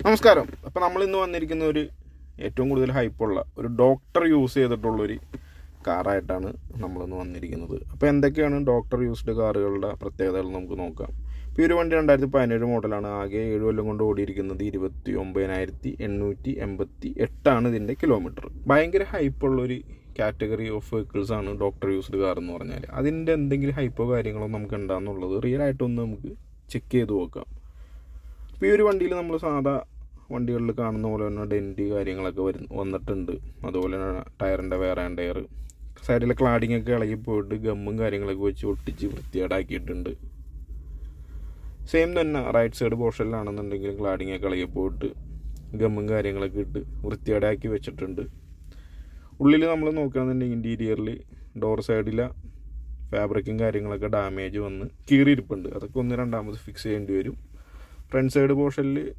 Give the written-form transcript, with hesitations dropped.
നമസ്കാരം. അപ്പോൾ നമ്മളിന്ന് വന്നിരിക്കുന്ന ഒരു ഏറ്റവും കൂടുതൽ ഹൈപ്പുള്ള ഒരു ഡോക്ടർ യൂസ് ചെയ്തിട്ടുള്ളൊരു കാറായിട്ടാണ് നമ്മളിന്ന് വന്നിരിക്കുന്നത്. അപ്പോൾ എന്തൊക്കെയാണ് ഡോക്ടർ യൂസ്ഡ് കാറുകളുടെ പ്രത്യേകതകൾ നമുക്ക് നോക്കാം. ഇപ്പോൾ ഈ ഒരു വണ്ടി 2017 മോഡലാണ്. ആകെ 7 കൊല്ലം കൊണ്ട് ഓടിയിരിക്കുന്നത് 29,888 ഇതിൻ്റെ കിലോമീറ്റർ. ഭയങ്കര ഹൈപ്പുള്ളൊരു കാറ്റഗറി ഓഫ് വെഹിക്കിൾസ് ആണ് ഡോക്ടർ യൂസ്ഡ് കാർ എന്ന് പറഞ്ഞാൽ. അതിൻ്റെ എന്തെങ്കിലും ഹൈപ്പോ കാര്യങ്ങളോ നമുക്ക് ഉണ്ടാകുന്നുള്ളത് റിയൽ ആയിട്ടൊന്ന് നമുക്ക് ചെക്ക് ചെയ്ത് നോക്കാം. ഇപ്പോൾ ഈ ഒരു വണ്ടിയിൽ നമ്മൾ സാധാ വണ്ടികളിൽ കാണുന്ന പോലെ തന്നെ ഡെൻറ്റ് കാര്യങ്ങളൊക്കെ വന്നിട്ടുണ്ട്. അതുപോലെ തന്നെ ടയറിൻ്റെ വേറെ ടയർ സൈഡിലെ ക്ലാഡിങ് ഒക്കെ ഇളകി പോയിട്ട് ഗമ്മും കാര്യങ്ങളൊക്കെ വെച്ച് ഒട്ടിച്ച് വൃത്തികേടാക്കിയിട്ടുണ്ട്. സെയിം തന്നെ റൈറ്റ് സൈഡ് പോർഷനിലാണെന്നുണ്ടെങ്കിൽ ക്ലാഡിങ് ഒക്കെ ഇളകി പോയിട്ട് ഗമ്മും കാര്യങ്ങളൊക്കെ ഇട്ട് വൃത്തികേടാക്കി വെച്ചിട്ടുണ്ട്. ഉള്ളിൽ നമ്മൾ നോക്കുകയാണെന്നുണ്ടെങ്കിൽ ഇൻറ്റീരിയറിൽ ഡോർ സൈഡിലെ ഫാബ്രിക്കും കാര്യങ്ങളൊക്കെ ഡാമേജ് വന്ന് കീറിയിരിപ്പുണ്ട്. അതൊക്കെ ഒന്ന് രണ്ടാമത് ഫിക്സ് ചെയ്യേണ്ടി വരും. ഫ്രണ്ട് സൈഡ് പോർഷനിൽ